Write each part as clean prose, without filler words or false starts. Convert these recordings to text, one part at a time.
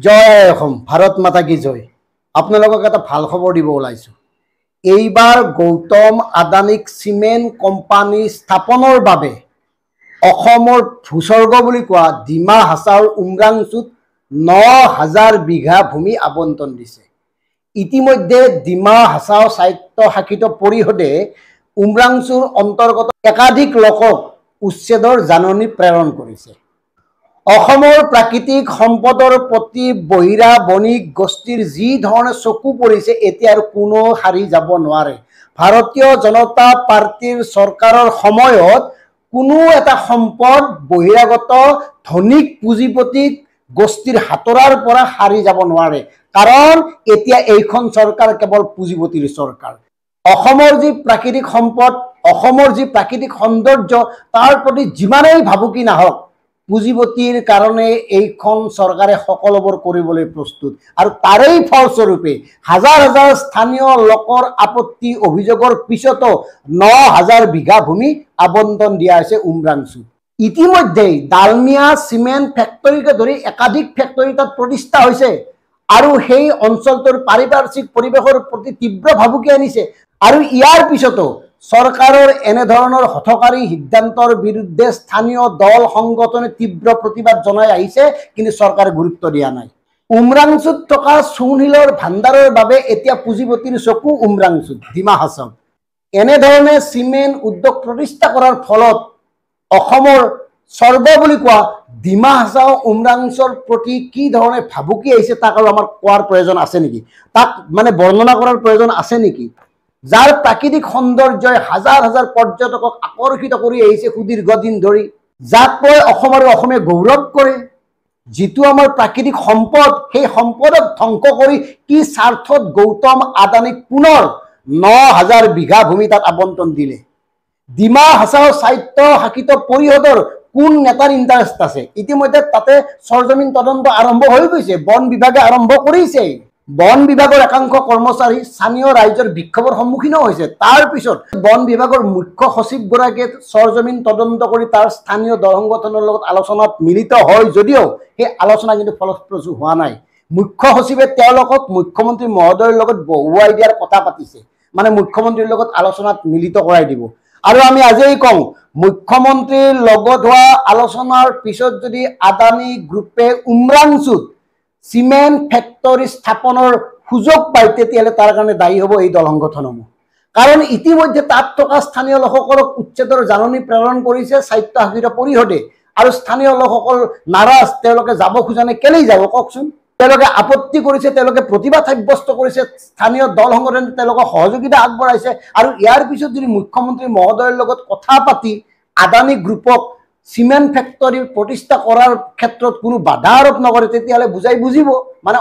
জয় অসম, ভাৰত মাতা কি জয়। আপোনালোকক এটা ভাল খবৰ দিব ওলাইছোঁ। এইবাৰ গৌতম আদানীক চিমেণ্ট কোম্পানী স্থাপনৰ বাবে অসমৰ ভূস্বৰ্গ বুলি কোৱা ডিমা হাছাওৰ উমৰাংচুত ৯,০০০ বিঘা ভূমি আবণ্টন দিছে। ইতিমধ্যে ডিমা হাছাও স্বায়ত্ত শাসিত পৰিষদে উমৰাংচুৰ অন্তৰ্গত একাধিক লোকক উচ্ছেদৰ জাননী প্ৰেৰণ কৰিছে। অসমৰ প্ৰাকৃতিক সম্পদৰ প্ৰতি বহিৰা বণিক গোষ্ঠীৰ যি ধৰণে চকু পৰিছে, এতিয়া আৰু কোনো সাৰি যাব নোৱাৰে। ভাৰতীয় জনতা পাৰ্টিৰ চৰকাৰৰ সময়ত কোনো এটা সম্পদ বহিৰাগত ধনিক পুঁজিপতি গোষ্ঠীৰ হাতৰাৰ পৰা সাৰি যাব নোৱাৰে, কাৰণ এতিয়া এইখন চৰকাৰ কেৱল পুঁজিপতিৰ চৰকাৰ। অসমৰ যি প্ৰাকৃতিক সম্পদ, অসমৰ যি প্ৰাকৃতিক সৌন্দৰ্য, তাৰ প্ৰতি যিমানেই ভাবুকি নাহক, পুঁজিপতিৰ কাৰণে এইখন চৰকাৰে সকলোবোৰ কৰিবলৈ প্ৰস্তুত। আৰু তাৰেই ফলস্বৰূপে হাজাৰ হাজাৰ স্থানীয় লোকৰ আপত্তি অভিযোগৰ পিছতো ৯,০০০ বিঘা ভূমি আবণ্টন দিয়া হৈছে উমৰাংচুত। ইতিমধ্যেই ডালমিয়া চিমেণ্ট ফেক্টৰীকে ধৰি একাধিক ফেক্টৰী তাত প্ৰতিষ্ঠা হৈছে আৰু সেই অঞ্চলটোৰ পাৰিপাৰ্শ্বিক পৰিৱেশৰ প্ৰতি তীব্ৰ ভাবুকি আনিছে। আৰু ইয়াৰ পিছতো চৰকাৰৰ এনেধৰণৰ হঠকাৰী সিদ্ধান্তৰ বিৰুদ্ধে স্থানীয় দল সংগঠনে তীব্ৰ প্ৰতিবাদ জনাই আহিছে, কিন্তু চৰকাৰে গুৰুত্ব দিয়া নাই। উমৰাংচুত থকা চূণশিলৰ ভাণ্ডাৰৰ বাবে এতিয়া পুঁজিপতিৰ চকু উমৰাংচুত, ডিমা হাছাওত। এনেধৰণে চিমেণ্ট উদ্যোগ প্ৰতিষ্ঠা কৰাৰ ফলত অসমৰ স্বৰ্গ বুলি কোৱা ডিমা হাছাও উমৰাংচুৰ প্ৰতি কি ধৰণে ভাবুকি আহিছে, তাক আৰু আমাৰ কোৱাৰ প্ৰয়োজন আছে নেকি? তাক বৰ্ণনা কৰাৰ প্ৰয়োজন আছে নেকি? যাৰ প্ৰাকৃতিক সৌন্দৰ্যই হাজাৰ হাজাৰ পৰ্যটকক আকৰ্ষিত কৰি আহিছে সুদীৰ্ঘদিন ধৰি, যাক লৈ অসম আৰু অসমে গৌৰৱ কৰে। যিটো আমাৰ প্ৰাকৃতিক সম্পদ, সেই সম্পদক ধ্বংস কৰি কি স্বাৰ্থত গৌতম আদানীক পুনৰ ৯,০০০ বিঘা ভূমি তাত আবণ্টন দিলে? ডিমা হাছাও স্বায়ত্ত শাসিত পৰিষদৰ কোন নেতাৰ ইণ্টাৰেষ্ট আছে? ইতিমধ্যে তাতে সৰজমিন তদন্ত আৰম্ভ হৈ গৈছে, বন বিভাগে আৰম্ভ কৰিছে। বন বিভাগৰ একাংশ কৰ্মচাৰী স্থানীয় ৰাইজৰ বিক্ষোভৰ সন্মুখীন হৈছে। তাৰ পিছত বন বিভাগৰ মুখ্য সচিবগৰাকীয়ে সৰজমিন তদন্ত কৰি তাৰ স্থানীয় দল সংগঠনৰ লগত আলোচনাত মিলিত হয় যদিও সেই আলোচনা কিন্তু ফলপ্ৰসূ হোৱা নাই। মুখ্য সচিবে তেওঁলোকক মুখ্যমন্ত্ৰী মহোদয়ৰ লগত বহুৱাই দিয়াৰ কথা পাতিছে, মুখ্যমন্ত্ৰীৰ লগত আলোচনাত মিলিত কৰাই দিব। আৰু আমি আজিয়েই কওঁ, মুখ্যমন্ত্ৰীৰ লগত হোৱা আলোচনাৰ পিছত যদি আদানী গ্ৰুপে উমৰাংচুত চিমেণ্ট ফেক্টৰী স্থাপনৰ সুযোগ পায়, তেতিয়াহ'লে তাৰ কাৰণে দায়ী হ'ব এই দল সংগঠনসমূহ। কাৰণ ইতিমধ্যে তাত থকা স্থানীয় লোকসকলক উচ্ছেদৰ জাননী প্ৰেৰণ কৰিছে স্বায়ত্ত শাসিত পৰিষদে, আৰু স্থানীয় লোকসকল নাৰাজ। তেওঁলোকে যাব খোজা নাই, কেলেই যাব কওকচোন? তেওঁলোকে আপত্তি কৰিছে, তেওঁলোকে প্ৰতিবাদ সাব্যস্ত কৰিছে, স্থানীয় দল সংগঠনে তেওঁলোকক সহযোগিতা আগবঢ়াইছে। আৰু ইয়াৰ পিছত যদি মুখ্যমন্ত্ৰী মহোদয়ৰ লগত কথা পাতি আদানী গ্ৰুপক চিমেণ্ট ফেক্টৰী প্ৰতিষ্ঠা কৰাৰ ক্ষেত্ৰত কোনো বাধা আৰোপ নকৰে, তেতিয়াহ'লে বুজিব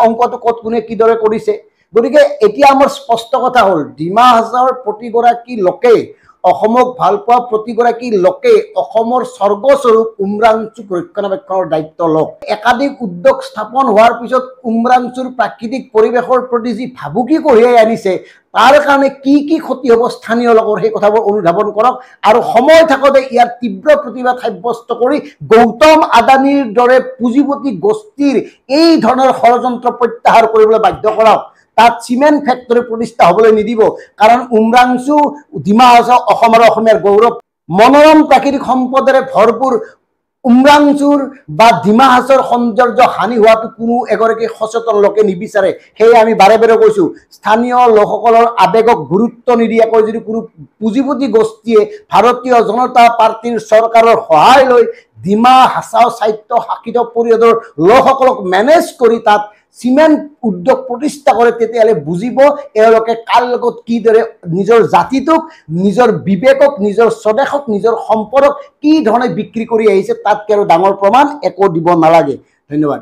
অংকটো ক'ত কোনে কিদৰে কৰিছে। গতিকে এতিয়া আমাৰ স্পষ্ট কথা হ'ল, ডিমা হাছাওৰ প্ৰতিগৰাকী লোকে, অসমক ভাল পোৱা প্ৰতিগৰাকী লোকে অসমৰ স্বৰ্গস্বৰূপ উমৰাংচুক ৰক্ষণাবেক্ষণৰ দায়িত্ব লওক। একাধিক উদ্যোগ স্থাপন হোৱাৰ পিছত উমৰাংচুৰ প্ৰাকৃতিক পৰিৱেশৰ প্ৰতি যি ভাবুকি কঢ়িয়াই আনিছে, তাৰ কাৰণে কি কি ক্ষতি হ'ব স্থানীয় লোকৰ, সেই কথাবোৰ অনুধাৱন কৰক। আৰু সময় থাকোঁতে ইয়াৰ তীব্ৰ প্ৰতিবাদ সাব্যস্ত কৰি গৌতম আদানীৰ দৰে পুঁজিপতি গোষ্ঠীৰ এই ধৰণৰ ষড়যন্ত্ৰ প্ৰত্যাহাৰ কৰিবলৈ বাধ্য কৰাওক। তাত চিমেণ্ট ফেক্টৰী প্ৰতিষ্ঠা হ'বলৈ নিদিব, কাৰণ উমৰাংচু, ডিমা হাছাও অসম আৰু অসমীয়াৰ গৌৰৱ। মনোৰম প্ৰাকৃতিক সম্পদেৰে ভৰপূৰ উমৰাংচুৰ বা ডিমা হাছাওৰ সৌন্দৰ্য হানি হোৱাটো কোনো এগৰাকী সচেতন লোকে নিবিচাৰে। সেয়ে আমি বাৰে বাৰে কৈছোঁ, স্থানীয় লোকসকলৰ আৱেগক গুৰুত্ব নিদিয়াকৈ যদি কোনো পুঁজিপতি গোষ্ঠীয়ে ভাৰতীয় জনতা পাৰ্টিৰ চৰকাৰৰ সহায় লৈ ডিমা হাছাও স্বায়ত্ত শাসিত পৰিষদৰ লোকসকলক মেনেজ কৰি তাত চিমেণ্ট উদ্যোগ প্ৰতিষ্ঠা কৰে, তেতিয়াহ'লে বুজিব এওঁলোকে কাৰ লগত কিদৰে নিজৰ জাতিটোক, নিজৰ বিবেকক, নিজৰ স্বদেশক, নিজৰ সম্পদক কি ধৰণে বিক্ৰী কৰি আহিছে। তাতকৈ আৰু ডাঙৰ প্ৰমাণ একো দিব নালাগে। ধন্যবাদ।